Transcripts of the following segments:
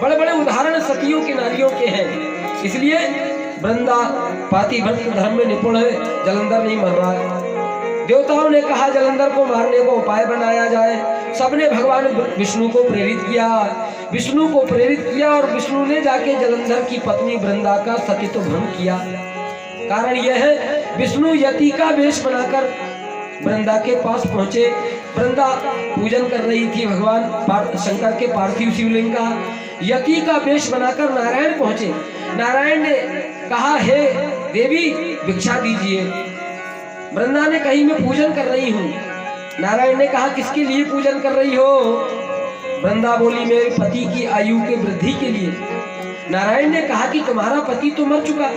बड़े बड़े उदाहरण सतियों की नारियों के हैं। इसलिए वृंदा पातिव्रत धर्म में निपुण है, जलंधर नहीं मर रहा है। देवताओं ने कहा जलंधर को मारने को उपाय बनाया जाए। सबने भगवान विष्णु को प्रेरित किया, विष्णु को प्रेरित किया और विष्णु ने जाके जलंधर की पत्नी वृंदा का सतीत्व भंग किया। कारण यह है, विष्णु यति का वेश बनाकर वृंदा के पास पहुंचे। वृंदा पूजन कर रही थी भगवान शंकर के पार्थिव शिवलिंग का। यति का वेश बनाकर नारायण पहुंचे। नारायण ने कहा, हे देवी भिक्षा दीजिए। वृंदा ने कही, मैं पूजन कर रही हूँ। नारायण ने कहा, किसके लिए पूजन कर रही हो? वृंदा बोली, मेरे पति की आयु के वृद्धि के लिए। नारायण ने कहा कि तुम्हारा पति तो मर चुका।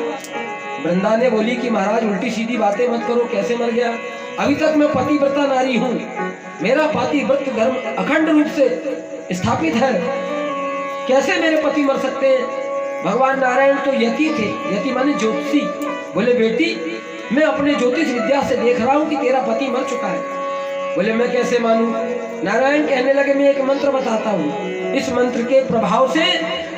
वृंदा ने बोली कि महाराज उल्टी सीधी बातें मत करो, कैसे मर गया? अभी तक मैं पतिव्रता नारी हूँ, मेरा पतिव्रत धर्म अखंड रूप से स्थापित है, कैसे मेरे पति मर सकते हैं? भगवान नारायण तो यति थे, यति माने ज्योतिषी। बोले, बेटी मैं अपने ज्योतिष विद्या से देख रहा हूँ कि तेरा पति मर चुका है। बोले, मैं कैसे मानूं? नारायण कहने लगे, मैं एक मंत्र बताता हूँ, इस मंत्र के प्रभाव से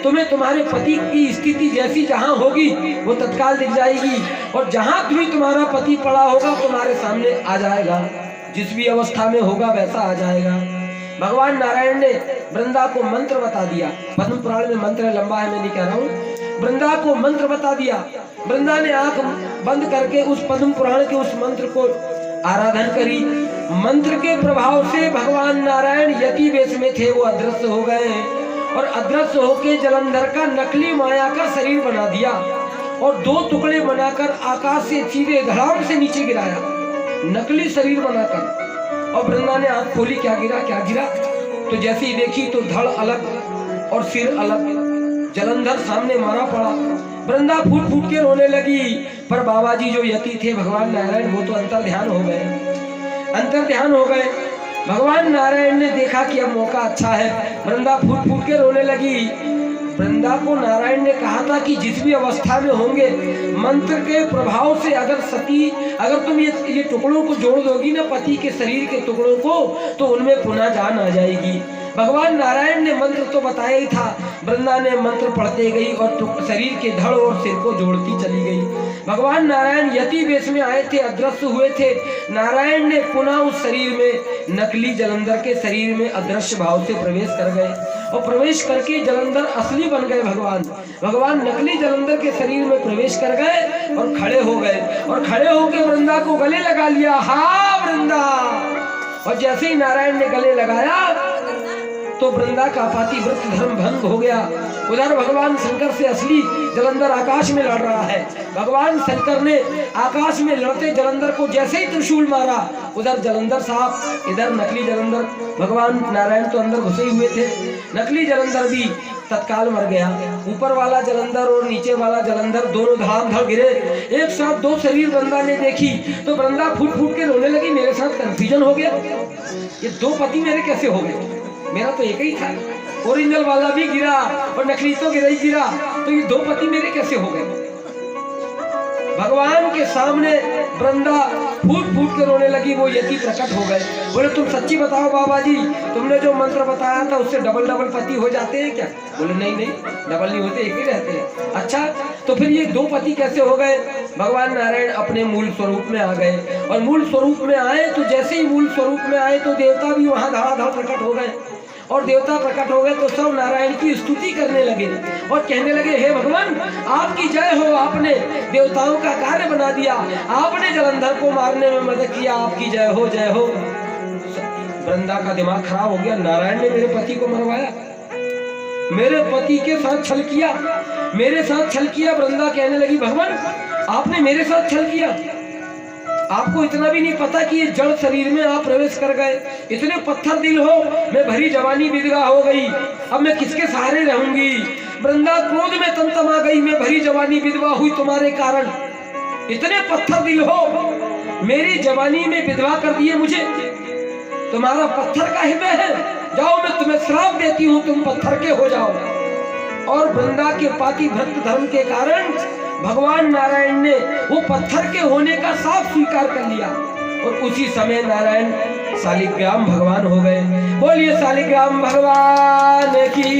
तुम्हें तुम्हारे पति की स्थिति जैसी जहां होगी वो तत्काल दिख जाएगी, और जहां भी तुम्हारा पति पड़ा होगा तुम्हारे सामने आ जाएगा, जिस भी अवस्था में होगा वैसा आ जाएगा। भगवान नारायण ने वृंदा को मंत्र बता दिया। पद्म पुराण में मंत्र लंबा है, मैं नहीं कह रहा हूँ। वृंदा को मंत्र बता दिया। वृंदा ने आंख बंद करके उस पद्म पुराण के उस मंत्र को आराधन करी। मंत्र के प्रभाव से भगवान नारायण यति वेश में थे वो अदृश्य हो गए, और अदृश्य होके जलंधर का नकली माया का शरीर बना दिया और दो टुकड़े बनाकर आकाश से सीधे धड़ाम से नीचे गिराया, नकली शरीर बनाकर। और वृंदा ने आंख खोली, क्या गिरा क्या गिरा? तो जैसे ही देखी तो धड़ अलग और सिर अलग, जलंधर सामने मारा पड़ा। वृंदा फूट फूट के रोने लगी। पर बाबा जी जो यति थे भगवान नारायण, वो तो अंतर ध्यान हो गए, अंतर ध्यान हो गए। भगवान नारायण ने देखा कि अब मौका अच्छा है। वृंदा फूट फूट के रोने लगी। वृंदा को नारायण ने कहा था कि जिस भी अवस्था में होंगे मंत्र के प्रभाव से अगर तुम ये टुकड़ों को जोड़ दोगी ना, पति के शरीर के टुकड़ों को, तो उनमें पुनः जान आ जाएगी। भगवान नारायण ने मंत्र तो बताया ही था। वृंदा ने मंत्र पढ़ते गई और शरीर के धड़ और सिर को जोड़ती चली गई। भगवान नारायण यति वेश में आए थे, अदृश्य हुए थे। नारायण ने पुनः उस शरीर में, नकली जलंधर के शरीर में अदृश्य भाव से प्रवेश कर गए, और प्रवेश करके जलंधर असली बन गए। भगवान नकली जलंधर के शरीर में प्रवेश कर गए और खड़े हो गए, और खड़े होकर वृंदा को गले लगा लिया। हाँ वृंदा। और जैसे ही नारायण ने गले लगाया तो वृंदा का पातिव्रत धर्म भंग हो गया। उधर भगवान शंकर से असली जलंधर आकाश में लड़ रहा है। भगवान शंकर ने आकाश में लड़ते जलंधर को जैसे ही त्रिशूल मारा, उधर जलंधर साहब, इधर नकली जलंधर। भगवान नारायण तो अंदर घुसे हुए थे, नकली जलंधर भी तत्काल मर गया। ऊपर वाला जलंधर और नीचे वाला जलंधर दोनों धाम धड़ गिरे। एक साथ दो शरीर वृंदा ने देखी तो वृंदा फूट फूट के रोने लगी। मेरे साथ कंफ्यूजन हो गया, ये दो पति मेरे कैसे हो गए? मेरा तो एक ही था, ओरिजिनल वाला भी गिरा और नकली तो गिरा ही गिरा, तो ये दो पति मेरे कैसे हो गए? भगवान के सामने वृंदा फूट फूट के रोने लगी। वो यति प्रकट हो गए। बोले, तुम सच्ची बताओ बाबा जी, तुमने जो मंत्र बताया था उससे डबल डबल पति हो जाते हैं क्या? बोले, नहीं डबल नहीं होते, एक ही रहते हैं। अच्छा, तो फिर ये दो पति कैसे हो गए? भगवान नारायण अपने मूल स्वरूप में आ गए, और मूल स्वरूप में आए तो जैसे ही मूल स्वरूप में आए तो देवता भी वहां धड़ाधड़ प्रकट हो गए। और देवता प्रकट हो गए तो सब नारायण की स्तुति करने लगे और कहने लगे, हे भगवान आपकी जय हो, आपने देवताओं का कार्य बना दिया, आपने जलंधर को मारने में मदद किया, आपकी जय हो जय हो। वृंदा का दिमाग खराब हो गया। नारायण ने मेरे पति को मरवाया, मेरे पति के साथ छल किया, मेरे साथ छल किया। वृंदा कहने लगी, भगवान आपने मेरे साथ छल किया, आपको इतना भी नहीं पता कि ये जड़ शरीर में आप प्रवेश कर गए, इतने पत्थर दिल हो, मैं भरी जवानी विधवा हो गई, अब मैं किसके सहारे रहूंगी? वृंदा क्रोध में तमतमा गई, मैं भरी जवानी विधवा हुई तुम्हारे कारण, इतने पत्थर दिल हो, मेरी जवानी में विधवा कर दिए मुझे, तुम्हारा पत्थर का हृदय है, जाओ मैं तुम्हें श्राप देती हूँ, तुम पत्थर के हो जाओ। और वृंदा के पातिव्रत धर्म के कारण भगवान नारायण ने वो पत्थर के होने का साफ स्वीकार कर लिया, और उसी समय नारायण शालिग्राम भगवान हो गए। बोलिए शालिग्राम भगवान की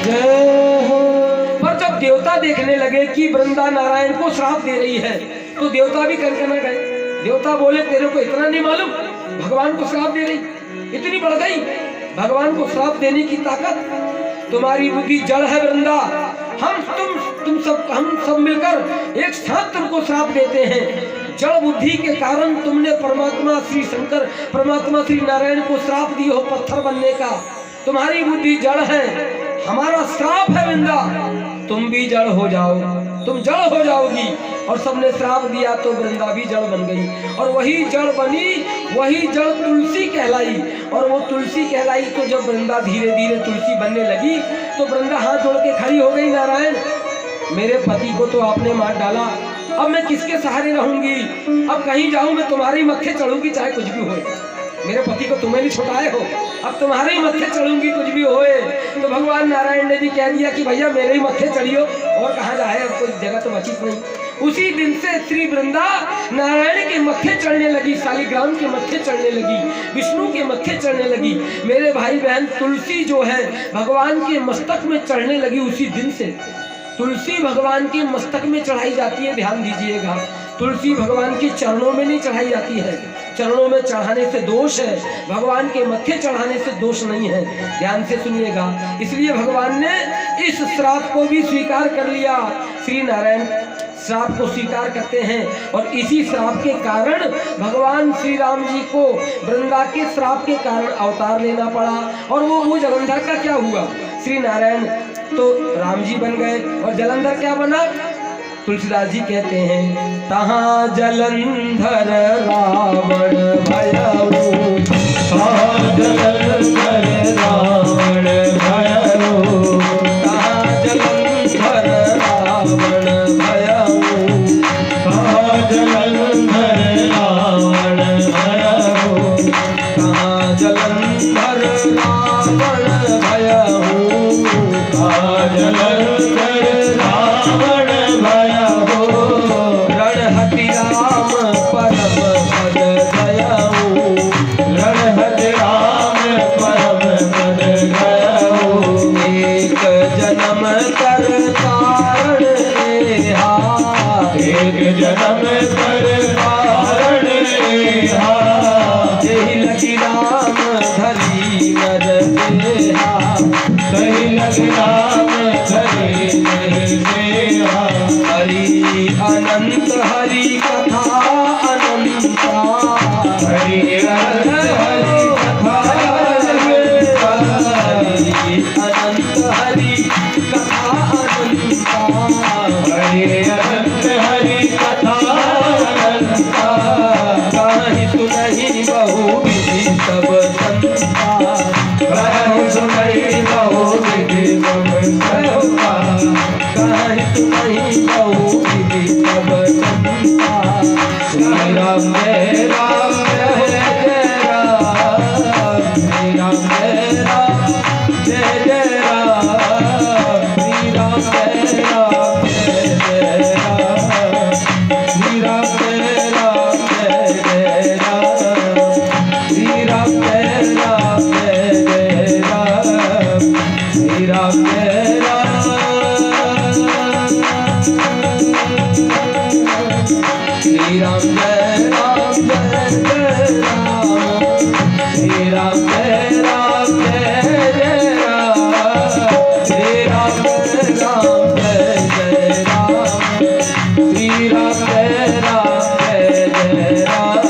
जय। देखने लगे कि वृंदा नारायण को श्राप दे रही है, तो देवता भी कनकना गए। देवता बोले तेरे को इतना नहीं मालूम, भगवान को श्राप दे रही, इतनी बढ़ गई भगवान को श्राप देने की ताकत, तुम्हारी बुद्धि जड़ है वृंदा। हम सब मिलकर एक साथ तुमको श्राप देते हैं। जड़ बुद्धि के कारण तुमने परमात्मा श्री शंकर, परमात्मा श्री नारायण को श्राप दिए हो पत्थर बनने का। तुम्हारी बुद्धि जड़ है, हमारा श्राप है वृंदा, तुम भी जड़ हो जाओ, तुम जड़ हो जाओगी। और सबने श्राप दिया तो वृंदा भी जड़ बन गई, और वही जड़ बनी, वही जड़ तुलसी कहलाई। और वो तुलसी कहलाई तो जब वृंदा धीरे धीरे तुलसी बनने लगी तो वृंदा हाथ जोड़ के खड़ी हो गई, नारायण मेरे पति को तो आपने मार डाला, अब मैं किसके सहारे रहूंगी? अब कहीं जाऊं मैं तुम्हारे मत्थे चढ़ूंगी चाहे कुछ भी होए। मेरे पति को तुम्हें नहीं छुड़ाए हो, अब तुम्हारे ही मत्थे चढ़ूंगी कुछ भी होए। तो भगवान नारायण ने भी कह दिया कि भैया मेरे ही मत्थे चढ़ियो, और कहाँ जाए, अब कोई जगह तो बची नहीं। उसी दिन से श्री वृंदा नारायण के मत्थे चढ़ने लगी, शालिग्राम के मत्थे चढ़ने लगी, विष्णु के मत्थे चढ़ने लगी। मेरे भाई बहन, तुलसी जो है भगवान के मस्तक में चढ़ने लगी उसी दिन से। तुलसी भगवान के मस्तक में चढ़ाई जाती है, ध्यान दीजिएगा। तुलसी भगवान के चरणों में नहीं चढ़ाई जाती है, चरणों में चढ़ाने से दोष है, भगवान के मत्थे चढ़ाने से दोष नहीं है, ध्यान से सुनिएगा। इसलिए भगवान ने इस श्राप को भी स्वीकार कर लिया। श्री नारायण श्राप को स्वीकार करते हैं, और इसी श्राप के कारण भगवान श्री राम जी को वृंदा के श्राप के कारण अवतार लेना पड़ा। और वो जलंधर का क्या हुआ? श्री नारायण तो राम जी बन गए, और जलंधर क्या बना? तुलसीदास जी कहते हैं, तहाँ जलंधर रावण भयऊ, तहाँ जलंधर रावण भयऊ, तहाँ जलंधर रावण भयऊ, तहाँ जलंधर रावण भयऊ, तहाँ जलंधर रावण भयऊ, तहाँ जलंधर रावण भयऊ, रणहति राम परम पद गयऊ, रणहति राम परम पद गयऊ, एक जन्म कर कारण एहा, एक जन्म कर कारण एहा, जेहि लगी राम धरी नर देहा, तेहि लगी राम धरी नर देहा, हरि अनंत हरि कथा अनंता, हरि अनंत हरि कथा अनंता, हरि अनंत हरि कथा अनंता, हरि अनंत हरि कथा अनंता, कहीं सुनहि बहु विधि सब संता, कहीं सुनहि बहु विधि सब संता, कहीं सुनहि बहु विधि सब संता। श्री राम जय राम जय जय राम, श्री राम जय राम जय जय राम, श्री राम जय राम जय जय राम, श्री राम जय राम जय जय राम, श्री राम जय राम जय जय राम, श्री राम जय राम, श्री राम जय राम जय जय राम, श्री राम जय राम जय जय राम, श्री राम जय राम जय जय राम, श्री राम जय राम जय जय राम,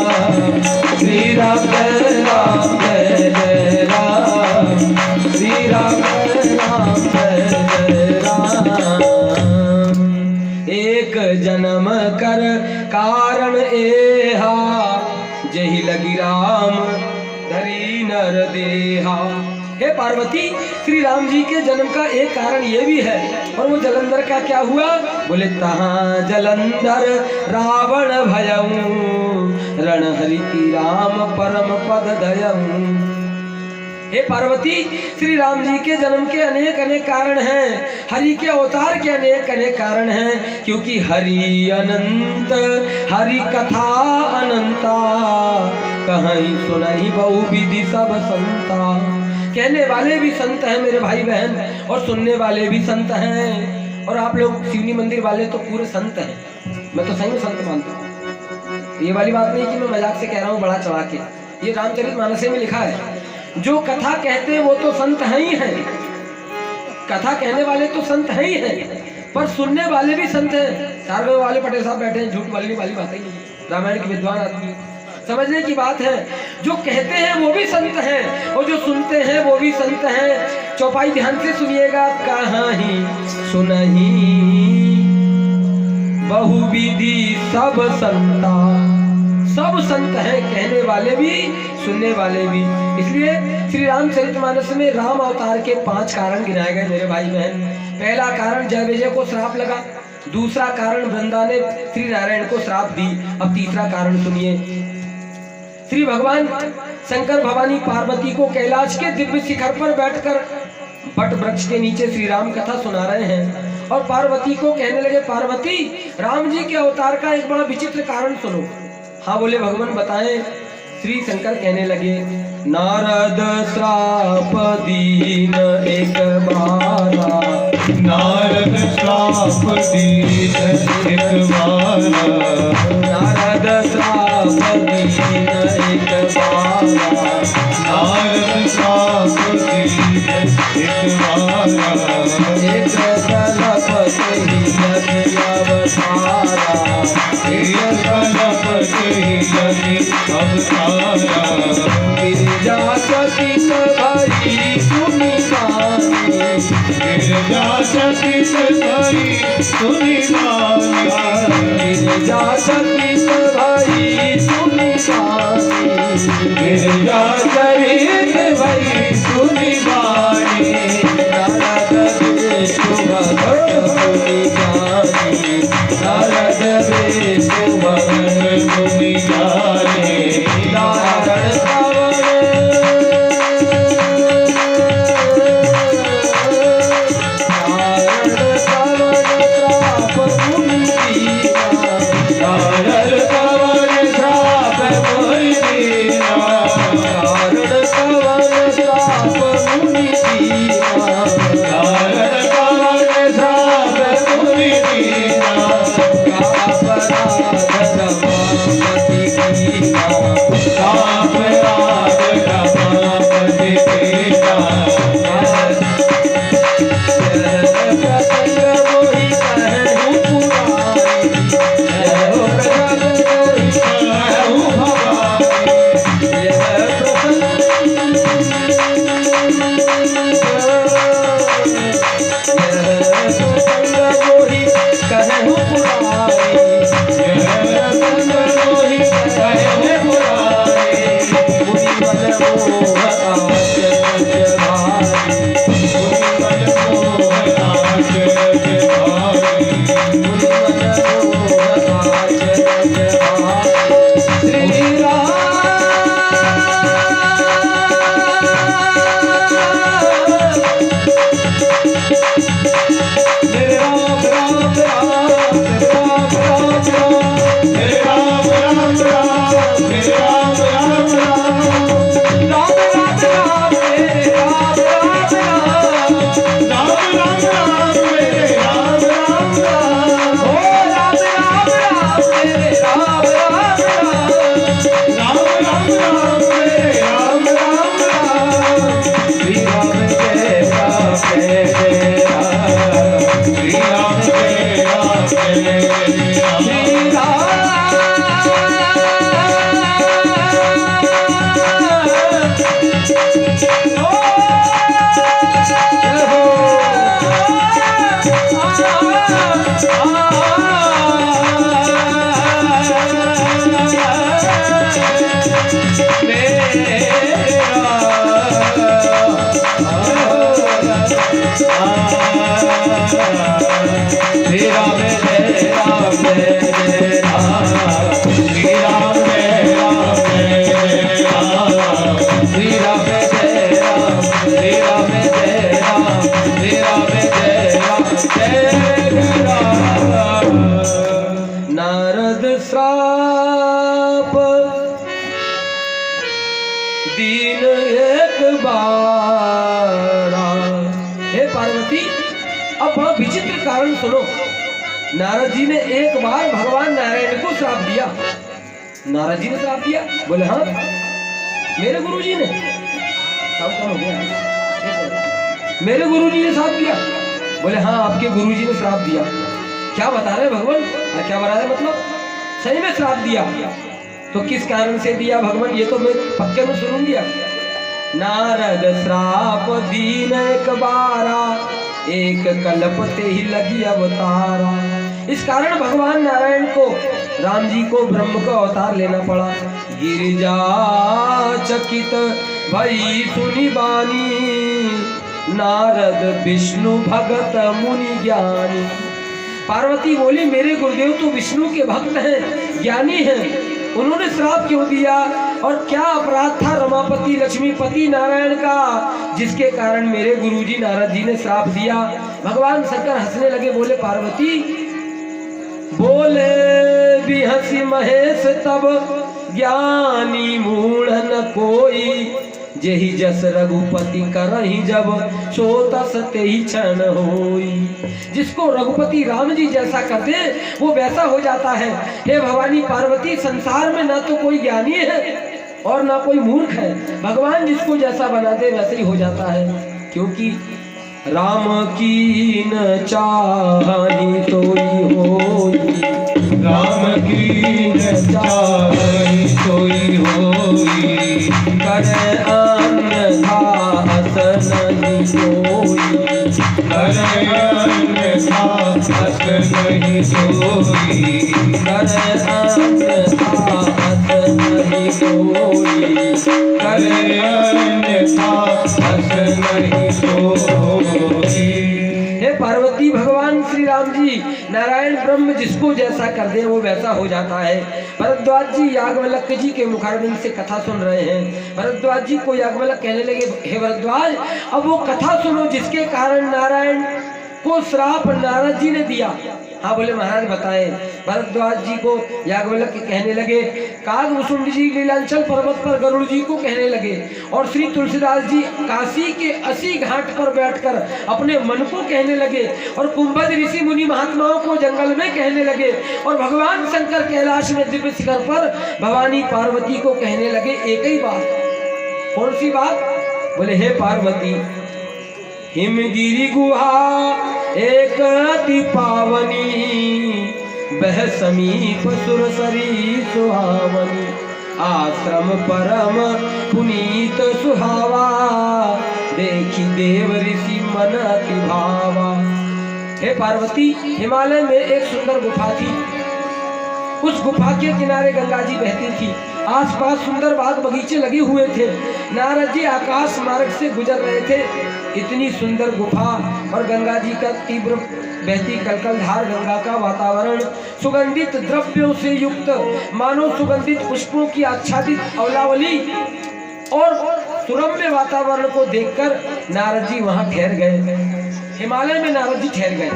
श्री राम जय राम जय जय राम, श्री राम जय राम जय जय राम। एक जन्म कर कारण एहा, जेहि लगी राम धरी नर देहा। हे पार्वती, श्री राम जी के जन्म का एक कारण ये भी है, और वो जलंधर का क्या हुआ? बोले तहाँ जलंधर रावण भयऊ, रणहरि राम परम पद दयऊ। हे पार्वती, श्री राम जी के जन्म के अनेक अनेक कारण हैं, हरि के अवतार के अनेक अनेक कारण हैं, क्योंकि हरि अनंत हरि कथा अनंता, कहीं सुनहि बहु विधि सब संता। कहने वाले भी संत हैं मेरे भाई बहन, और सुनने वाले भी संत हैं। और आप लोग शिवनी मंदिर वाले तो पूरे संत हैं, मैं तो सही में संत मानता हूँ। ये वाली बात नहीं कि मैं मजाक से कह रहा हूँ बड़ा चढ़ा के, ये रामचरितमानस में लिखा है। जो कथा कहते हैं वो तो संत हैं ही हैं, कथा कहने वाले तो संत हैं ही हैं, पर सुनने वाले भी संत हैं। सारगढ़ वाले पटेल साहब बैठे हैं, झूठ बोलने वाली बात ही नहीं, रामायण के विद्वान आदमी, समझने की बात है। जो कहते हैं वो भी संत हैं और जो सुनते हैं वो भी संत हैं। चौपाई ध्यान से सुनिएगा। कहानी सुनही बहुविधि सब संता, सब संत हैं, कहने वाले भी सुनने वाले भी। इसलिए श्री रामचरितमानस में राम अवतार के 5 कारण गिनाए गए मेरे भाई बहन। पहला कारण जय विजय को श्राप लगा, दूसरा कारण वृंदा ने श्री नारायण को श्राप दी। अब तीसरा कारण सुनिए। श्री भगवान शंकर भवानी पार्वती को कैलाश के दिव्य शिखर पर बैठकर बट वृक्ष के नीचे श्री राम कथा सुना रहे हैं और पार्वती को कहने लगे, पार्वती राम जी के अवतार का एक बड़ा विचित्र कारण सुनो। हाँ बोले भगवान बताएं। श्री शंकर कहने लगे, नारद श्राप दीन एक बारा, नारद श्राप दीन एक बारा, नारद श्राप दीन एक बारा, नारद श्राप दीन एक बारा, एक कलप ही यज्ञ अवतारा, एक कलप ही यज्ञ अवतारा, गिरिजा चकित भई सुनि गानी, गिरजा चकित भई सुनि गानी, गिरिजा चकित भई सुनि गानी, गिरजा चकित भई सुनि गानी, नारद विष्णु भगत सुनि गानी, नारद विष्णु भगत सुनि गानी, नारायण पवन श्राप मुनि दीना, नारद पवन श्राप मुनि दीना, नारद पवन श्राप मुनि दीना, नारद पवन श्राप मुनि दीना, अपराध रमापति कीना, अपराध रमापति कीना, प्रसंग मोहि कहूँ पुरानी, यह प्रसंग मोहि कहूँ भवानी, यह प्रसंग मोहि कहूँ पुरानी, यह प्रसंग मोहि कहूँ पुरानी, मुनि मन मोह आचरज भारी, मुनि मन मोह आचरज भारी, मुनि मन मोह आचरज भारी। श्री राम मेरे राम राम राम राम राम राम मेरे राम राम राम, मेरे राम राम राम, राम राम राम मेरे राम राम राम, राम राम राम मेरे राम राम राम, ओ राम राम राम मेरे राम राम राम, राम राम राम मेरे राम राम राम, श्री राम जय राम जय राम, श्री राम जय राम जय राम, श्री राम श्री राम जय राम जय राम, श्री राम जय राम जय राम, श्री राम जय राम, श्री राम जय राम, श्री राम जय राम जय राम। नारद श्राप दीन एक बारा। हे पार्वती अब वह विचित्र कारण सुनो। नारद जी ने एक बार भगवान नारायण को श्राप दिया। नारद जी ने श्राप दिया? बोले हाँ, मेरे गुरुजी ने। कम हो गया, मेरे गुरुजी ने श्राप दिया? बोले हाँ, आपके गुरुजी ने श्राप दिया। क्या बता रहे भगवान? क्या बता रहे मतलब? सही में श्राप दिया? तो किस कारण से दिया भगवान, ये तो मैं पक्के में सुनूंगी। नारद श्राप दीन एक बारा, एक कल्प ते ही लगी अवतारा। इस कारण भगवान नारायण को, राम जी को ब्रह्म का अवतार लेना पड़ा। गिरिजा चकित भई सुनी बानी, नारद विष्णु भगत मुनि ज्ञानी। पार्वती बोली मेरे गुरुदेव तो विष्णु के भक्त हैं, ज्ञानी हैं, उन्होंने श्राप क्यों दिया और क्या अपराध था रमापति लक्ष्मीपति नारायण का जिसके कारण मेरे गुरुजी नारद जी ने श्राप दिया? भगवान शंकर हंसने लगे, बोले पार्वती, बोले भी हंसी महेश तब ज्ञानी मूढ़ न कोई, जेहि जस रघुपति करहि जब सो तस तेहि क्षण होई। जिसको रघुपति राम जी जैसा कर दे वो वैसा हो जाता है। हे भवानी पार्वती, संसार में ना तो कोई ज्ञानी है और ना कोई मूर्ख है, भगवान जिसको जैसा बना दे वैसे ही हो जाता है। क्योंकि राम की न चाहि सोई होई, राम की न चाहि सोई होई, करे अन्यथा अस नहीं सोई, करे अन्यथा अस नहीं सोई, करे अन्यथा अस नहीं सोई, करे अन्यथा अस नहीं सोई। हे पार्वती, भगवान श्री राम जी नारायण ब्रह्म जिसको जैसा कर दे वो वैसा हो जाता है। भरद्वाज जी याज्ञवल्क्य जी के मुखारबिंद से कथा सुन रहे हैं। भरद्वाज जी को याज्ञवल्क्य कहने लगे, हे भरद्वाज, अब वो कथा सुनो जिसके कारण नारायण को श्राप नारद जी ने दिया। हाँ बोले महाराज बताएं। भरद्वाज जी को याज्ञवल्क्य कहने लगे, कागभूषुंड जी लीलांचल पर्वत पर गरुड़ जी को कहने लगे, और श्री तुलसीदास जी काशी के 80 घाट पर बैठकर अपने मन को कहने लगे, और कुंभज ऋषि मुनि महात्माओं को जंगल में कहने लगे, और भगवान शंकर कैलाश में दिव्य शिखर पर भवानी पार्वती को कहने लगे एक ही बात। कौन सी बात? बोले हे पार्वती, हिमगिरी गुहा एक अति पावनी, बह समीप सुरसरी सुहावनी, आश्रम परम पुनीत सुहावा, देखी देव ऋषि मन अति भावा। हे पार्वती, हिमालय में एक सुंदर गुफा थी। उस गुफा के किनारे गंगा जी बहती थी। आसपास सुंदर बाग बगीचे लगे हुए थे। नारद जी आकाश मार्ग से गुजर रहे थे। इतनी सुंदर गुफा और गंगा जी का तीव्र बहती कलकलधार गंगा का वातावरण सुगंधित द्रव्यों से युक्त, मानो सुगंधित पुष्पों की आच्छादित अवलावली और सुरम्य वातावरण को देखकर नारद जी वहां ठहर गए। हिमालय में नारद जी ठहर गए,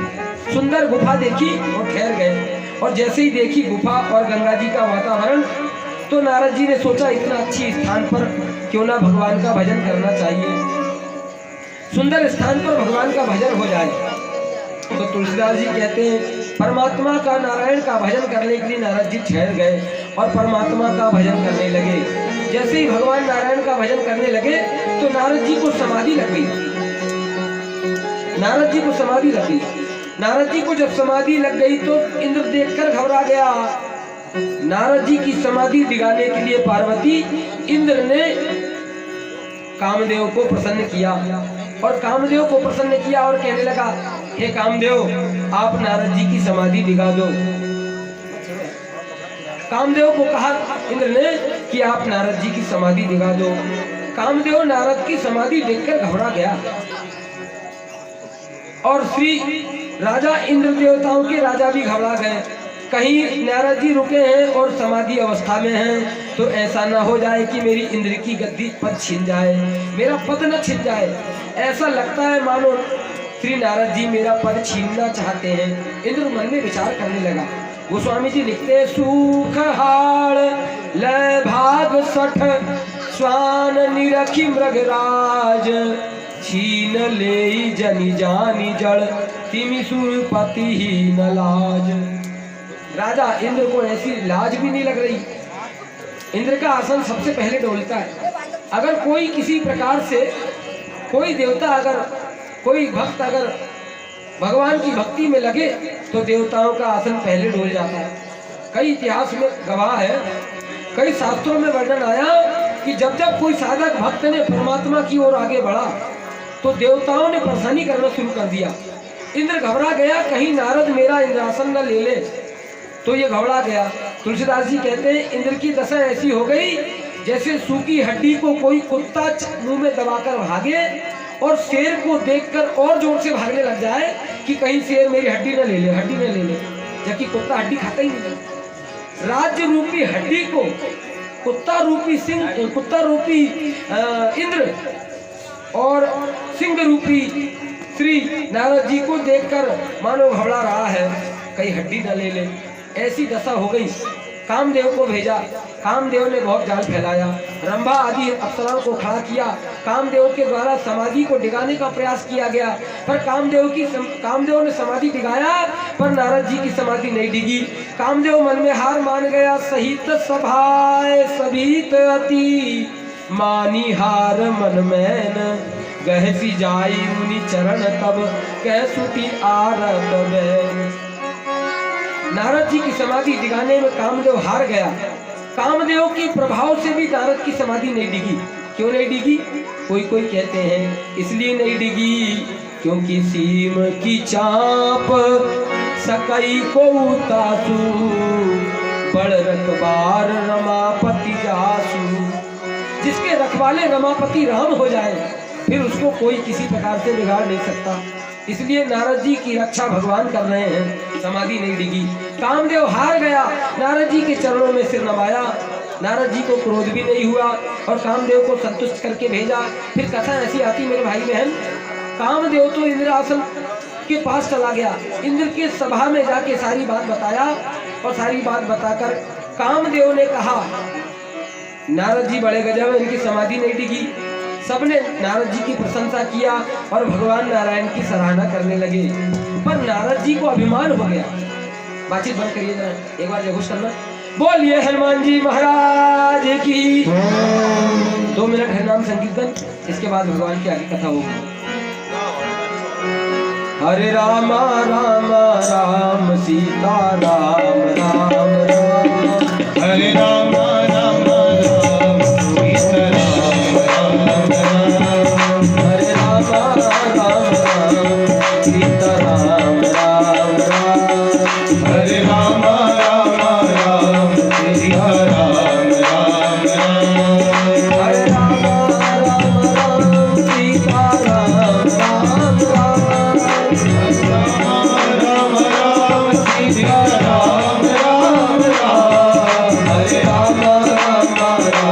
सुंदर गुफा देखी और ठहर गए। और जैसे ही देखी गुफा और गंगा जी का वातावरण, तो नारद जी ने सोचा इतना अच्छी स्थान पर क्यों ना भगवान का भजन करना चाहिए, सुंदर स्थान पर भगवान का भजन हो जाए। तो तुलसीदास जी कहते हैं, परमात्मा का, नारायण का भजन करने के लिए नारद जी ठहर गए और परमात्मा का भजन करने लगे। जैसे ही भगवान नारायण का भजन करने लगे तो नारद जी को समाधि लग गई। नारद जी को समाधि लग गई। नारद जी को जब समाधि लग गई तो इंद्र देखकर घबरा गया। नारद जी की समाधि दिगाने के लिए पार्वती, इंद्र ने कामदेव को प्रसन्न किया, और कामदेव को प्रसन्न किया और कहने लगा, हे कामदेव, आप नारद जी की समाधि दिगा दो। कामदेव को कहा इंद्र ने कि आप नारद जी की समाधि दिगा दो। कामदेव नारद की समाधि देखकर घबरा गया, और श्री राजा इंद्र देवताओं के राजा भी घबरा गए। कहीं नारद जी रुके हैं और समाधि अवस्था में हैं, तो ऐसा ना हो जाए कि मेरी इंद्र की गद्दी पद छीन जाए, मेरा पद न छिन जाए। ऐसा लगता है मानो श्री नारद जी मेरा पद छीनना चाहते हैं। इंद्र मन में विचार करने लगा। गोस्वामी जी लिखते हैं, सूख हाड़ लय भाग सठ, स्वान निरखी मृगराज, छीन ले जनि जानी जड़ तिमि सुरपति ही न लाज। राजा इंद्र को ऐसी लाज भी नहीं लग रही। इंद्र का आसन सबसे पहले डोलता है। अगर कोई किसी प्रकार से कोई देवता, अगर कोई भक्त अगर भगवान की भक्ति में लगे तो देवताओं का आसन पहले डोल जाता है। कई इतिहास में गवाह है, कई शास्त्रों में वर्णन आया कि जब जब कोई साधक भक्त ने परमात्मा की ओर आगे बढ़ा तो देवताओं ने परेशानी करना शुरू कर दिया। इंद्र घबरा गया, कहीं नारद मेरा इंद्रासन न ले ले, तो ये घबरा गया। तुलसीदास जी कहते हैं इंद्र की दशा ऐसी हो गई जैसे सूखी हड्डी को कोई कुत्ता मुंह में दबाकर भागे और शेर को देखकर और जोर से भागने लग जाए कि कहीं शेर मेरी हड्डी न ले ले, हड्डी न ले ले, जबकि कुत्ता हड्डी खाता ही नहीं। राज्य रूपी हड्डी को कुत्ता रूपी इंद्र और सिंह रूपी श्री नारद जी को देखकर मानो घबरा रहा है, कहीं हड्डी न ले ले। ऐसी दशा हो गई। कामदेव को भेजा, कामदेव ने बहुत जाल फैलाया, रंभा आदि अप्सराओं को खड़ा किया। कामदेव के द्वारा समाधि को डिगाने का प्रयास किया गया, पर कामदेव ने समाधि डिगाया, पर नारद जी की समाधि नहीं डिगी। कामदेव मन में हार मान गया। सहित सभाए सभीत अति मानी हार मन में न गहसी जाई मुनि चरण तब कह सुटी आरत बैन। नारद जी की समाधि डिगाने में कामदेव हार गया। कामदेव के प्रभाव से भी नारद की समाधि नहीं डिगी। क्यों नहीं डिगी? कोई कहते हैं इसलिए नहीं डिगी क्योंकि सीम की चाप सकई को उतासु बड़ रखबार रमापति जासु। जिसके रखवाले रमापति राम हो जाए फिर उसको कोई किसी प्रकार से बिगाड़ नहीं सकता। इसलिए नारद जी की रक्षा भगवान कर रहे हैं, समाधि नहीं डिगी। कामदेव हार गया, नारद जी के चरणों में सिर नवाया। नारद जी को क्रोध भी नहीं हुआ और कामदेव को संतुष्ट करके भेजा। फिर कथा ऐसी आती मेरे भाई बहन, कामदेव तो इंद्रासन के पास चला गया, इंद्र के सभा में जाके सारी बात बताया और सारी बात बताकर कामदेव ने कहा नारद जी बड़े गजब है, इनकी समाधि नहीं डिगी। सबने नारद जी की प्रशंसा किया और भगवान नारायण की सराहना करने लगे। पर नारद जी को अभिमान हो गया। बातचीत बंद करिए जरा, एक बार जय करना। बोलिए हनुमान जी महाराज की। 2 मिनट है नाम संकीर्तन, इसके बाद भगवान की आगे कथा होगी। हरे राम राम राम सीता राम राम राम, हरे राम राम राम सीता राम राम राम, हरे राम राम राम सीता राम राम राम, हरे राम राम राम सीता राम राम राम, हरे राम राम राम सीता राम राम राम, राम राम सीता राम राम राम, हरे राम राम राम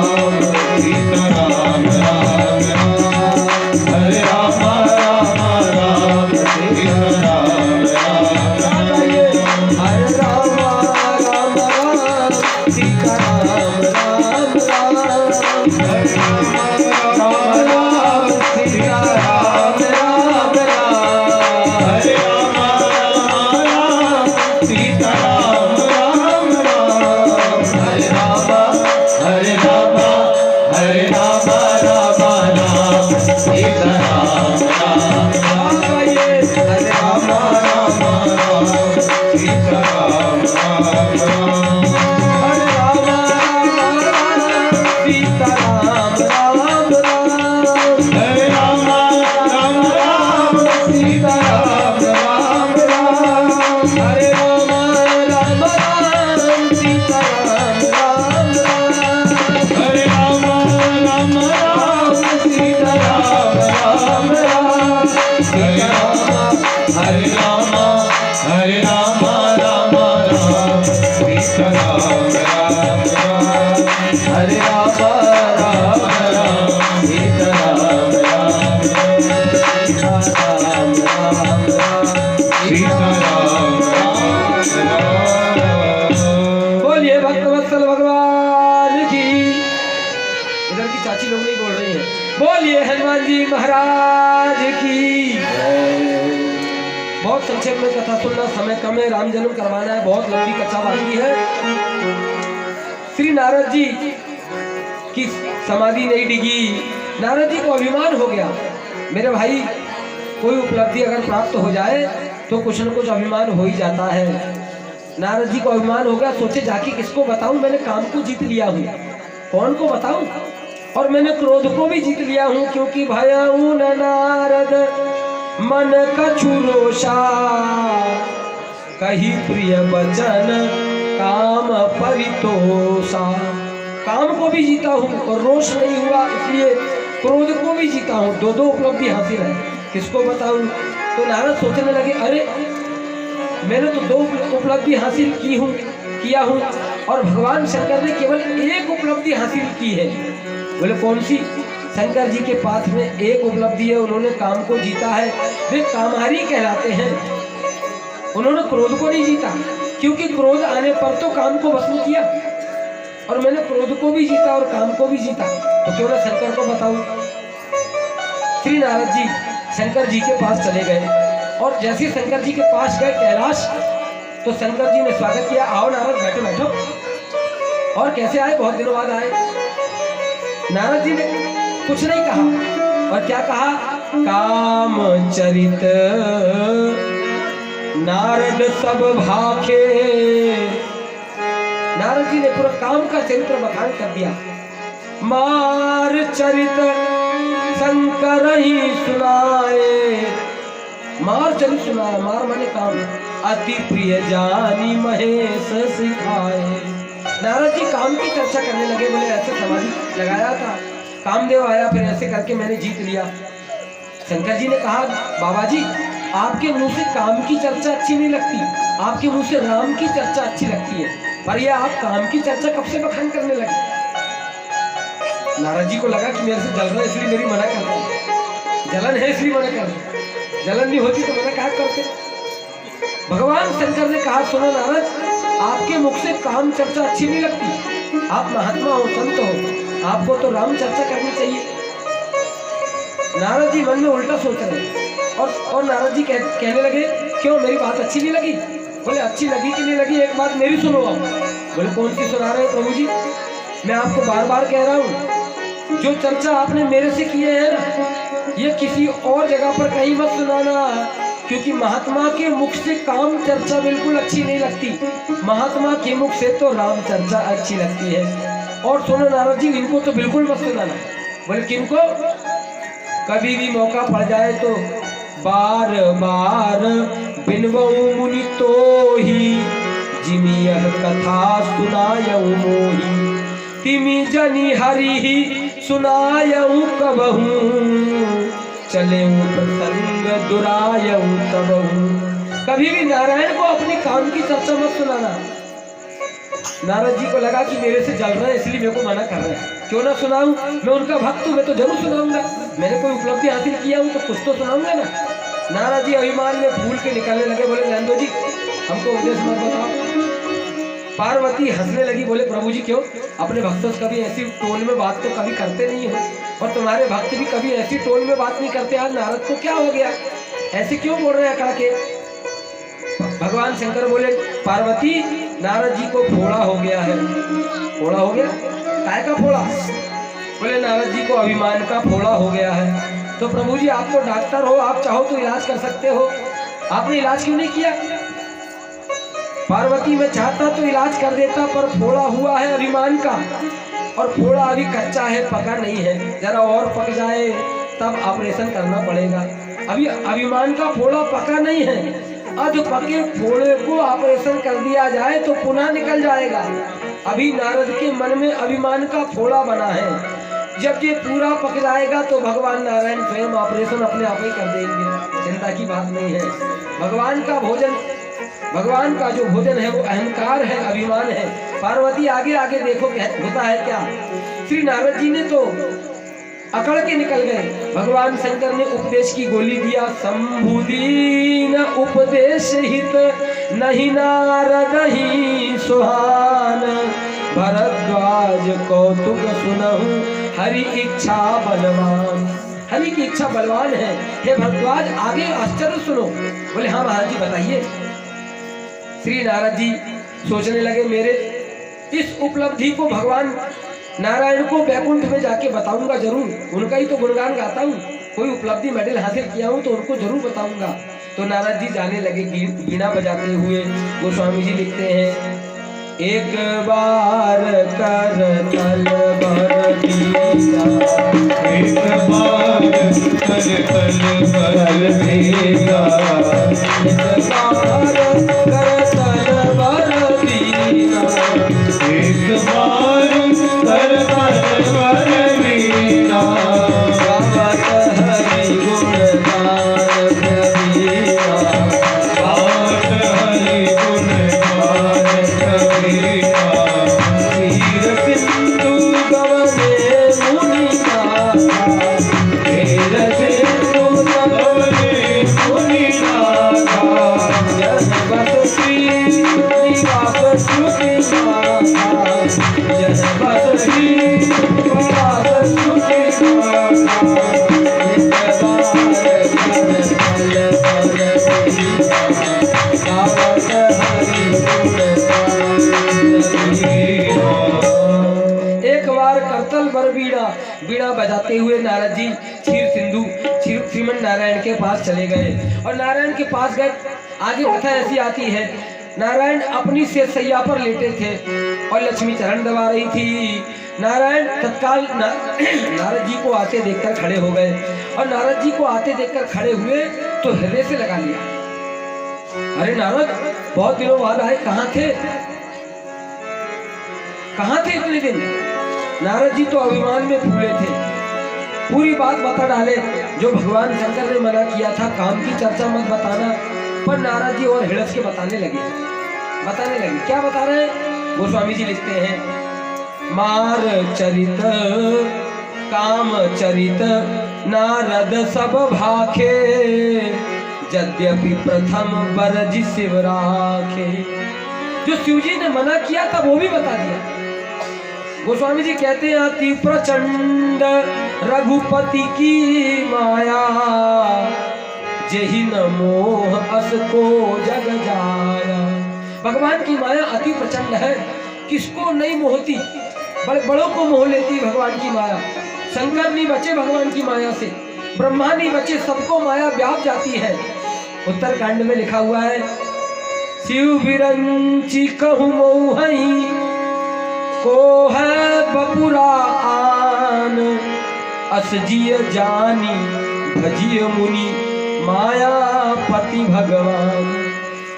सीता राम राम राम, हरे राम राम राम सीता राम राम राम, हरे राम राम राम सीता राम राम राम, हरे राम राम सीता राम राम राम, हरे राम राम सीता राम राम राम, हरे राम हरे राम हरे राम राम राम सीता राम राम राम, हरे राम राम राम सीता राम राम राम, हरे राम राम सीता राम राम राम, हरे राम राम राम सीता राम राम राम, हरे राम राम राम सीता राम राम राम, हरे राम राम राम सीता राम राम राम, हरे राम हरे राम हरे राम राम राम सीता राम राम राम, हरे राम राम राम सीता राम राम राम राम राम। सीता राम राम। बोलिए भक्तवत्सल भगवान की। इधर की चाची लोग नहीं बोल रही है। बोलिए हनुमान जी महाराज तुम्हें कथा सुनना समय कम है, राम जन्म करवाना है, बहुत लंबी कथा बाकी है। श्री नारद जी की समाधि नहीं डिगी। नारद जी को अभिमान हो गया, मेरे भाई कोई उपलब्धि अगर प्राप्त हो जाए तो कुछ न कुछ अभिमान हो ही जाता है। नारद जी को अभिमान हो गया, सोचे जाके किसको बताऊं, मैंने काम को जीत लिया हूँ, कौन को बताऊं, और मैंने क्रोध को भी जीत लिया हूँ, क्योंकि भयऊ न नारद मन कछु रोषा, कही प्रिय वचन काम परितोषा। काम को भी जीता हूँ और रोष नहीं हुआ, इसलिए क्रोध को भी जीता हूँ, दो दो उपलब्धि हासिल है, किसको बताऊं। तो नारद सोचने लगे, अरे मैंने तो दो उपलब्धि हासिल किया हूँ और भगवान शंकर ने केवल एक उपलब्धि हासिल की है। बोले कौन सी? शंकर जी के पास में एक उपलब्धि है, उन्होंने काम को जीता है, वे कामहारी कहलाते हैं। उन्होंने क्रोध को नहीं जीता, क्योंकि क्रोध आने पर तो काम को भस्म किया, और मैंने क्रोध को भी जीता और काम को भी जीता, तो क्यों ना शंकर को बताऊं। श्री नारद जी शंकर जी के पास चले गए, और जैसे शंकर जी के पास गए कैलाश, तो शंकर जी ने स्वागत किया, आओ नारद बैठो बैठो। और कैसे आए? बहुत दिनों बाद आए। नारद जी ने कुछ नहीं कहा, और क्या कहा? काम चरित नारद सब भाखे। नारद जी ने पूरा काम का चरित्र बखान कर दिया। मार चरित शंकर ही सुनाए, मार चरित सुनाया, मार माने काम, अति प्रिय जानी महेश सिखाए। नारद जी काम की चर्चा करने लगे, बोले ऐसे समाधि लगाया था, कामदेव आया, फिर ऐसे करके मैंने जीत लिया। शंकर जी ने कहा, बाबा जी आपके मुंह से काम की चर्चा अच्छी नहीं लगती, आपके मुंह से राम की चर्चा अच्छी लगती है, पर ये आप काम की चर्चा कब से बखान करने लगे? नारद जी को लगा कि मेरे से जल रहा है, इसलिए मेरी मना कर रहे हैं, जलन है इसलिए मना कर रहे हैं, जलन नहीं होती तो मना क्या करते। भगवान शंकर ने कहा, सुनो नारद, आपके मुख से काम चर्चा अच्छी नहीं लगती, आप महात्मा हो, संत हो, आपको तो राम चर्चा करनी चाहिए। नारद जी मन में उल्टा सोच रहे, और नारद जी कहने लगे, क्यों मेरी बात अच्छी नहीं लगी? बोले अच्छी लगी कि नहीं लगी, एक बात मेरी सुनो आप। बोले कौन सी सुना रहे हैं प्रभु जी? मैं आपको बार बार कह रहा हूँ, जो चर्चा आपने मेरे से किए है ना, ये किसी और जगह पर कहीं मत सुनाना, क्योंकि महात्मा के मुख से काम चर्चा बिल्कुल अच्छी नहीं लगती, महात्मा के मुख से तो राम चर्चा अच्छी लगती है। और सुनो नारद जी, इनको तो बिल्कुल मत सुनाना। बोले किनको? कभी भी मौका पड़ जाए तो बार बार बिनवऊ मुनि तो ही, जिमी यह कथा सुनायऊ मोही, तिमी जनी हरि ही सुनायऊ कबहू, चले प्रसंग दुरायऊ तबहू। कभी भी नारायण को अपने काम की चर्चा मत सुनाना। नारद जी को लगा कि मेरे से जल रहा है, इसलिए मेरे को मना कर रहे हैं, क्यों ना सुनाऊं, मैं उनका भक्त हूं, मैं तो जरूर सुनाऊंगा, मैंने कोई उपलब्धि हासिल किया हूं तो कुछ तो सुनाऊंगा ना। नारद जी अभिमान में फूल के निकलने लगे, बोले नंदो जी हमको उपदेश मत बताओ। पार्वती हंसने लगी, बोले प्रभु जी क्यों? अपने भक्तों से कभी ऐसी टोन में बात तो कभी करते नहीं हो, और तुम्हारे भक्त भी कभी ऐसी टोन में बात नहीं करते, आज नारद को क्या हो गया, ऐसे क्यों बोल रहे हैं अकड़ के? भगवान शंकर बोले, पार्वती नारद जी को फोड़ा हो गया है। फोड़ा हो गया? काय का फोड़ा? बोले नारद जी को अभिमान का फोड़ा हो गया है। तो प्रभु जी आप तो डॉक्टर हो, आप चाहो तो इलाज कर सकते हो, आपने इलाज क्यों नहीं किया? पार्वती मैं चाहता तो इलाज कर देता, पर फोड़ा हुआ है अभिमान का, और फोड़ा अभी कच्चा है, पका नहीं है, जरा और पक जाए तब ऑपरेशन करना पड़ेगा। अभी अभिमान का फोड़ा पका नहीं है, अध पके फोड़े को ऑपरेशन कर दिया जाए तो पुनः निकल जाएगा। अभी नारद के मन में अभिमान का फोड़ा बना है, जब ये पूरा पक जाएगा तो भगवान नारायण स्वयं ऑपरेशन अपने आप ही कर देंगे, चिंता की बात नहीं है। भगवान का भोजन, भगवान का जो भोजन है वो अहंकार है, अभिमान है। पार्वती आगे आगे देखो क्या होता है क्या। श्री नारद जी ने तो अकड़ के निकल गए। भगवान शंकर ने उपदेश की गोली दिया, शंभुदीन उपदेश हित नहीं नारद ही सुहान, भरद्वाज कौतुक सुनहु हरि इच्छा बलवान। हरि की इच्छा बलवान है। हे भरद्वाज आगे आश्चर्य सुनो। बोले हाँ महाराज जी बताइए। श्री नारद जी सोचने लगे मेरे इस उपलब्धि को भगवान नारायण को वैकुंठ में जाके बताऊंगा जरूर, उनका ही तो गुणगान गाता हूँ, कोई उपलब्धि मेडल हासिल किया हूँ तो उनको जरूर बताऊंगा। तो नारद जी जाने लगे बीना बजाते हुए। गोस्वामी जी लिखते हैं एक बार कर तल बर दीना, एक बार कर तल बर दीना, एक बार कर तल बर दीना, एक बार कर तल बर दीना, गावत हरि गुण गान कबीरा, गावत हरि गुण गान कबीरा, वीर सिंधु गवने मुनि नाथा, वीर सिंधु गवने मुनि नाथा, जन बस श्री निवास सुखी नाथा, जन बस श्री निवास सुखी नाथा, एक बार कर तल बर दीना, गावत हरि गुण गान कबीरा। एक बार करतल बर बीड़ा बजाते हुए नारद जी क्षीर सिंधु श्रीमन नारायण के पास चले गए और नारायण के पास गए। आगे कथा ऐसी आती है, नारायण अपनी सेजसैया पर लेटे थे और लक्ष्मी चरण दबा रही थी। नारायण तत्काल नारद जी को आते देखकर खड़े हो गए और नारद जी को आते देखकर खड़े हुए तो हृदय से लगा लिया, अरे नारद बहुत दिनों बाद आए, कहाँ थे इतने दिन। नारद जी तो अभिमान में फूले थे, पूरी बात बता डाले जो भगवान शंकर ने मना किया था, काम की चर्चा मत बताना। पर नारद जी और हिड़स के बताने लगे। क्या बता रहे हैं? गोस्वामी जी लिखते हैं मार चरित काम चरित नारद सब भाखे, यद्यपि प्रथम बरज शिव राखे। जो शिव जी ने मना किया था वो भी बता दिया। गोस्वामी जी कहते हैं अति प्रचंड रघुपति की माया, जही न मोह अस को जग जाया। भगवान की माया अति प्रचंड है, किसको नहीं मोहती, बड़ों को मोह लेती भगवान की माया। शंकर नहीं बचे भगवान की माया से, ब्रह्मा नहीं बचे, सबको माया व्याप जाती है। उत्तरकांड में लिखा हुआ है शिव बिरंची कहूँ मोहई, को है बपुरा आन, असजिय जानी भजिय मुनि मायापति भगवान।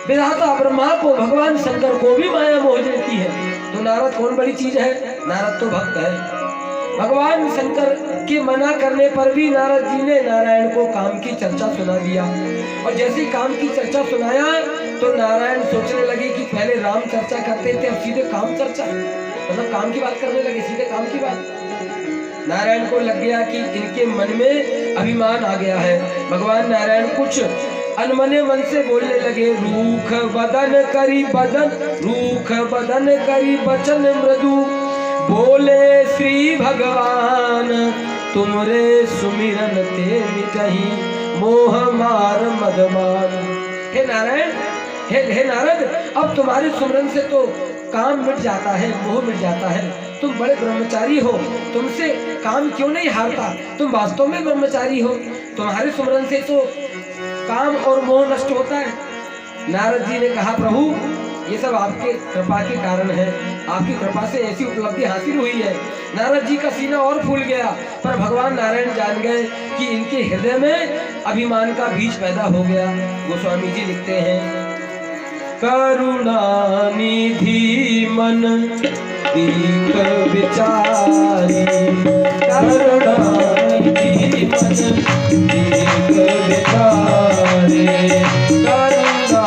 विधाता ब्रह्मा को भगवान शंकर को भी माया मोह लेती है, तो नारद कौन बड़ी चीज है? नारद तो भक्त है। भगवान शंकर के मना करने पर भी नारद जी ने नारायण को काम की चर्चा सुना दिया और जैसे ही काम की चर्चा सुनाया तो नारायण सोचने लगे कि पहले राम चर्चा करते थे, अब सीधे काम चर्चा, मतलब काम की बात करने लगे, सीधे काम की बात। नारायण को लग गया कि इनके मन में अभिमान आ गया है। भगवान नारायण कुछ अनमने मन से बोलने लगे, रूख बदन करी बचन मृदु, बोले श्री भगवान तुमरे सुमिरन ते मिटहि, मोह मार मदमान। हे नारायण, हे नारद, अब तुम्हारे सुमिरन से तो काम मिट जाता है, मोह मिट जाता है। तुम बड़े ब्रह्मचारी हो, तुमसे काम क्यों नहीं हारता, तुम वास्तव में ब्रह्मचारी हो, तुम्हारे सुमिरन से तो काम और मोह नष्ट होता है। नारद जी ने कहा प्रभु ये सब आपके कृपा के कारण है, आपकी कृपा से ऐसी उपलब्धि हासिल हुई है। नारद जी का सीना और फूल गया, पर भगवान नारायण जान गए कि इनके हृदय में अभिमान का बीज पैदा हो गया। गोस्वामी जी लिखते हैं करुणा निधि मन दीक विचारी, करुणा निधि मन दीक विचारी, करुणा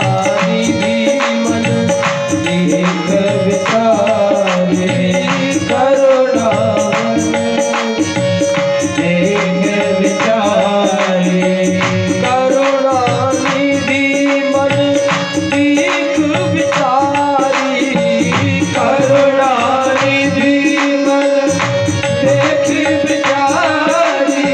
निधि मन दीक विचारी, करुणा दीक विचारी, करुणा निधि मन दीक विचारी, करुणा निधि मन देख विचारी,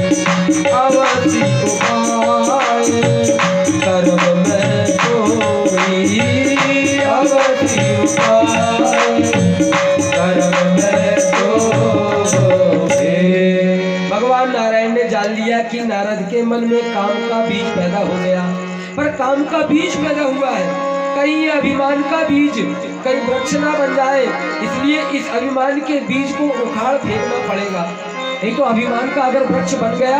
अवधि उपाय कर्म में सोई, अवधि उपाय कर्म में सोई। भगवान नारायण ने जान लिया कि नारद के मन में काम का बीज पैदा हो गया, पर काम का बीज पैदा हुआ है, कहीं अभिमान का बीज कहीं वृक्ष ना बन जाए, इसलिए इस अभिमान के बीज को उखाड़ फेंकना पड़ेगा। नहीं तो अभिमान का अगर वृक्ष बन गया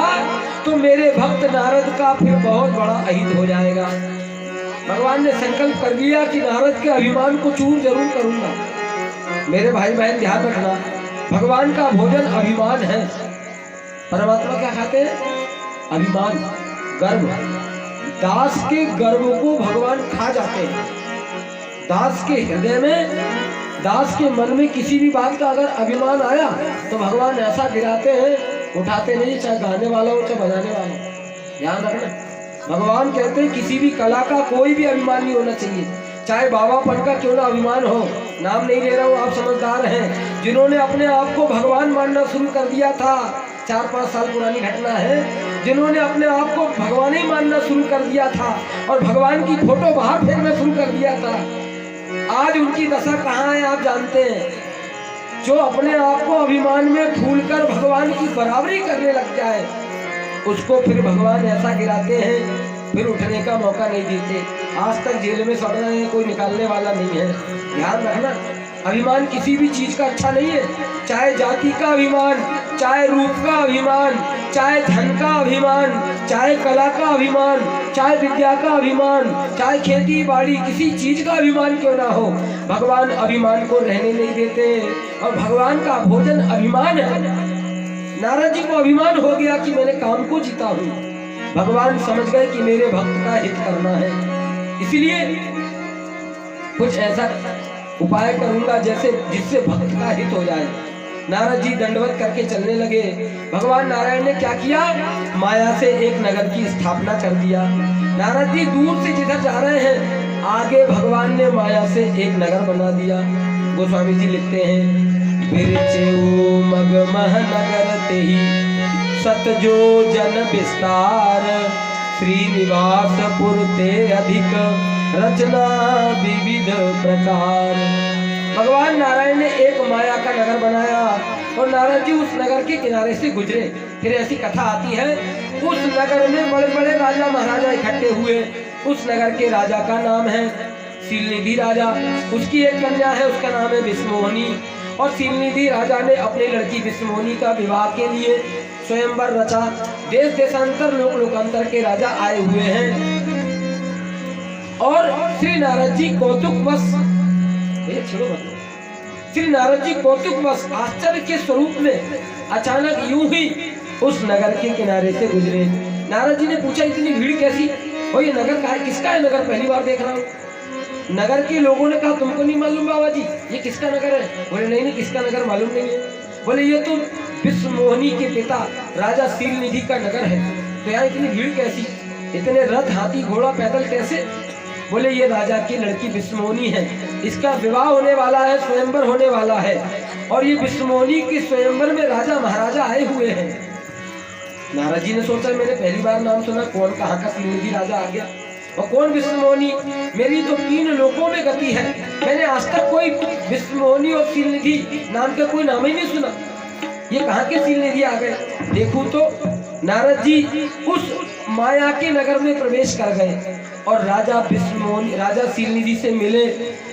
तो मेरे भक्त नारद का फिर बहुत बड़ा अहित हो जाएगा। भगवान ने संकल्प कर लिया कि नारद के अभिमान को चूर जरूर करूंगा। मेरे भाई बहन ध्यान रखना, भगवान का भोजन अभिमान है। परमात्मा क्या खाते हैं? अभिमान, गर्व। दास के गर्व को भगवान खा जाते हैं। दास के हृदय में, दास के मन में किसी भी बात का अगर अभिमान आया तो भगवान ऐसा गिराते हैं, उठाते नहीं, चाहे गाने वाला हो चाहे बजाने वाला हो। ध्यान रखना, भगवान कहते हैं किसी भी कला का कोई भी अभिमान नहीं होना चाहिए, चाहे बाबापन का क्यों ना अभिमान हो। नाम नहीं ले रहा हूँ, आप समझदार हैं। जिन्होंने अपने आप को भगवान मानना शुरू कर दिया था, 4-5 साल पुरानी घटना है, जिन्होंने अपने आप को भगवान ही मानना शुरू कर दिया था और भगवान की फोटो बाहर फेंकना शुरू कर दिया था, आज उनकी दशा कहाँ है आप जानते हैं। जो अपने आप को अभिमान में फूलकर भगवान की बराबरी करने लग जाए, उसको फिर भगवान ऐसा गिराते हैं, फिर उठने का मौका नहीं देते। आज तक जेल में सड़ रहे हैं, कोई निकालने वाला नहीं है। ध्यान रखना, अभिमान किसी भी चीज का अच्छा नहीं है, चाहे जाति का अभिमान, चाहे रूप का अभिमान, चाहे धन का अभिमान, चाहे कला का अभिमान, चाहे विद्या का अभिमान, चाहे खेती बाड़ी, किसी चीज का अभिमान क्यों ना हो, भगवान अभिमान को रहने नहीं देते। और भगवान का भोजन अभिमान है। नारद जी को अभिमान हो गया कि मैंने काम को जीता हूँ। भगवान समझ गए कि मेरे भक्त का हित करना है, इसलिए कुछ ऐसा उपाय करूंगा जैसे जिससे भक्त का हित हो जाए। नारद जी दंडवत करके चलने लगे। भगवान नारायण ने क्या किया? माया से एक नगर की स्थापना कर दिया। नारद जी दूर से जिधर जा रहे हैं, आगे भगवान ने माया से एक नगर बना दिया। गोस्वामी जी लिखते हैं, मग नगर ते ही सतजो जन विस्तार, श्रीनिवासपुर ते अधिक रचना विविध प्रकार। भगवान नारायण ने एक माया का नगर बनाया और नारद जी उस नगर के किनारे से गुजरे। फिर ऐसी कथा आती है, उस नगर में बड़े बड़े राजा महाराजा इकट्ठे हुए। उस नगर के राजा का नाम है शीलनिधि राजा। उसकी एक कन्या है, उसका नाम है विष्णुमोहिनी। और शीलनिधि राजा ने अपनी लड़की विष्णुमोहिनी का विवाह के लिए स्वयंवर रचा। देश देशांतर लोक लोकांतर के राजा आए हुए हैं और श्री नारद जी कौतुकवश, श्री नारद जी कौतुकवश आश्चर्य के स्वरूप में अचानक यूं ही उस नगर के किनारे से गुजरे। नारद जी ने पूछा, इतनी भीड़ कैसी? और ये नगर का है, किसका है नगर? पहली बार देख रहा हूँ। नगर के लोगों ने कहा, तुमको नहीं मालूम बाबा जी ये किसका नगर है? बोले नहीं, किसका नगर मालूम नहीं है। बोले ये तो विष्णुमोहिनी के पिता राजा शीलनिधि का नगर है। तो यहाँ इतनी भीड़ कैसी? इतने रथ, हाथी, घोड़ा, पैदल कैसे? बोले ये राजा की लड़की विष्णुमोहिनी है, इसका विवाह होने वाला है, स्वयंवर होने वाला है। और ये विष्णुमोहिनी के स्वयंवर में राजा महाराजा आए हुए हैं। नारद जी ने सोचा, मैंने पहली बार नाम सुना, कौन कहाँ का शीलनिधि राजा आ गया और कौन विष्णुमोहिनी? मेरी तो 3 लोकों में गति है, मैंने आज तक कोई विष्णुमोहिनी और शीलनिधि नाम का कोई नाम ही नहीं सुना। ये कहाँ के शीलनिधि आ गए? देखूं तो नारद जी उस माया के नगर में प्रवेश कर गए और राजा विष्णुमोहिनी, राजा शीलनिधि से मिले।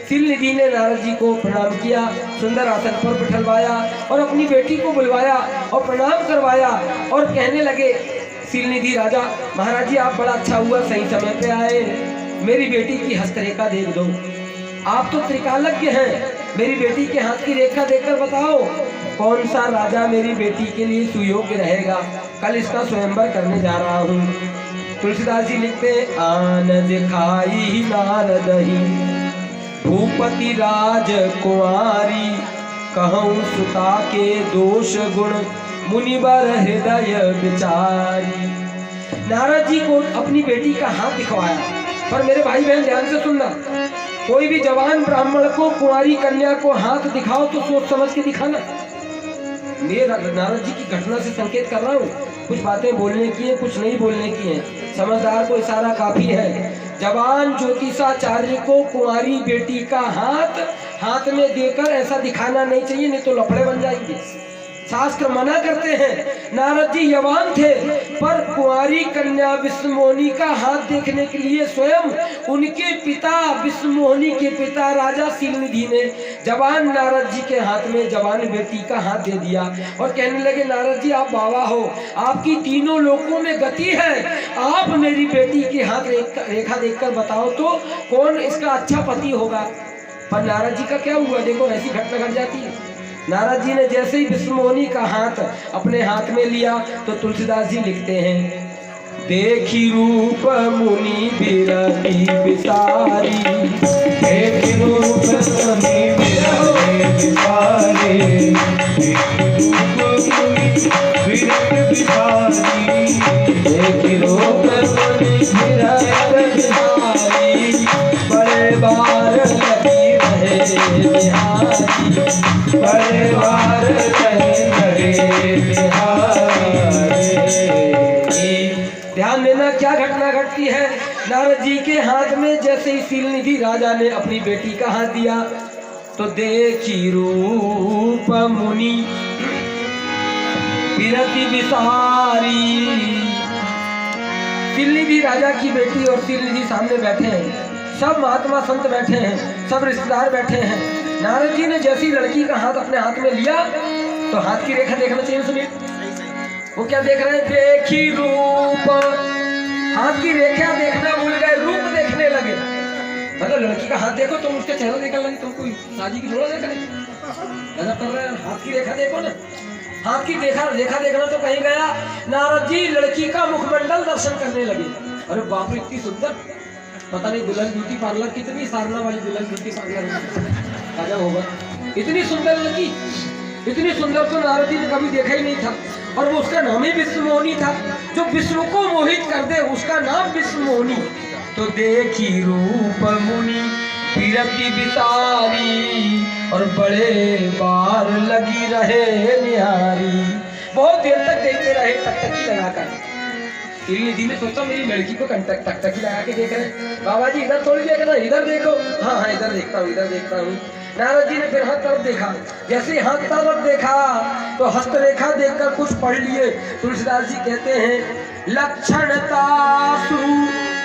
शीलनिधि ने नारद जी को प्रणाम किया, सुंदर आसन पर बिठलवाया और अपनी बेटी को बुलवाया और प्रणाम करवाया और कहने लगे, शीलनिधि राजा महाराज जी, आप बड़ा अच्छा हुआ सही समय पे आए, मेरी बेटी की हस्तरेखा देख दो। आप तो त्रिकालज्ञ हैं, मेरी बेटी के हाथ की रेखा देखकर बताओ कौन सा राजा मेरी बेटी के लिए सुयोग्य रहेगा। कल इसका स्वयंवर करने जा रहा हूँ। तुलसीदास जी लिखते हैं, आनज खाई नारद ही भूपति राज कुंवारी, कहूँ सुता के दोष गुण मुनिवर हृदय विचारी। नारद जी को अपनी बेटी का हाथ दिखवाया। पर मेरे भाई बहन ध्यान से सुनना, कोई भी जवान ब्राह्मण को, कुंवारी कन्या को हाथ दिखाओ तो सोच समझ के दिखाना। मैं नारद जी की घटना से संकेत कर रहा हूँ। कुछ बातें बोलने की है, कुछ नहीं बोलने की है। समझदार को इशारा काफी है। जवान ज्योतिषाचार्य को कुंवारी बेटी का हाथ में देकर ऐसा दिखाना नहीं चाहिए, नहीं तो लफड़े बन जाएंगे। शास्त्र मना करते हैं। नारद जी यवान थे, पर कुंवारी कन्या विश्वमोहिनी का हाथ देखने के लिए स्वयं उनके पिता, विश्वमोहिनी के पिता राजा शीलनिधि ने जवान नारद जी के हाथ में जवान बेटी का हाथ दे दिया और कहने लगे, नारद जी आप बाबा हो, आपकी तीनों लोकों में गति है, आप मेरी बेटी के हाथ रेखा देखकर बताओ तो कौन इसका अच्छा पति होगा। पर नारद जी का क्या हुआ, देखो ऐसी घटना घट जाती है। नारद जी ने जैसे ही विश्वमोहिनी का हाथ अपने हाथ में लिया तो तुलसीदास जी लिखते हैं, देखी रूप मुनि बिरती बिसारी, देखी रूप मुनि बिरती बिसारी, देखी रूप मुनि बिरती बिसारी, देखी रूप मुनि बिरती बिसारी, बड़े बार लगी रहे निहारी, बड़े बार रहे निहारी। ध्यान देना क्या घटना घटती है। नारद जी के हाथ में जैसे ही शीलनिधि राजा ने अपनी बेटी का हाथ दिया तो देखी रूप मुनि बिरती बिसारी। शीलनिधि राजा की बेटी और शीलनिधि सामने बैठे हैं, सब महात्मा संत बैठे हैं, सब रिश्तेदार बैठे हैं। नारद जी ने जैसी लड़की का हाथ अपने हाथ में लिया तो हाथ की रेखा देखना चाहिए। सुनिए वो क्या देख रहे हैं, देखी रूप, हाथ की रेखा देखना भूल गए, रूप देखने लगे। मतलब लड़की का हाथ देखो तुम उसके चेहरा देखने लगे, तुम कोई शादी की जोड़ा देख रहे ऐसा कर रहे हैं। हाथ की रेखा देखो ना, हाथ की रेखा देखना तो कहीं गया। नारद जी लड़की का मुखमंडल दर्शन करने लगे। अरे बाप रे इतनी सुंदर, पता नहीं दुल्हन ब्यूटी पार्लर कितनी सारना वाली दुल्हन ब्यूटी पार्लर राजा होगा। इतनी सुंदर लड़की, इतनी सुंदर तो नारद जी ने कभी देखा ही नहीं था। और वो उसका नाम ही विश्वमोहिनी था, जो विश्व को मोहित कर दे उसका नाम विश्वमोहिनी। तो देखी रूप मुनि बिरती बिसारी, और बड़े बार लगी रहे निहारी। बहुत देर तक देखते रहे टकटकी लगाकर। शीलनिधि ने सोचा मेरी लड़की को टकटकी लगा के देख रहे, बाबा जी इधर थोड़ी देखना, इधर देखो। हाँ हाँ इधर देखता हूँ, इधर देखता हूँ। नारद जी ने फिर हाथ तरफ देखा, जैसे हाथ तरफ देखा तो हस्तरेखा देखकर कुछ पढ़ लिए। तुलसीदास जी कहते हैं, लक्षणतासु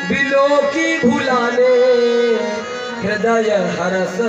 बिलो की भुलाने, हृदय हरस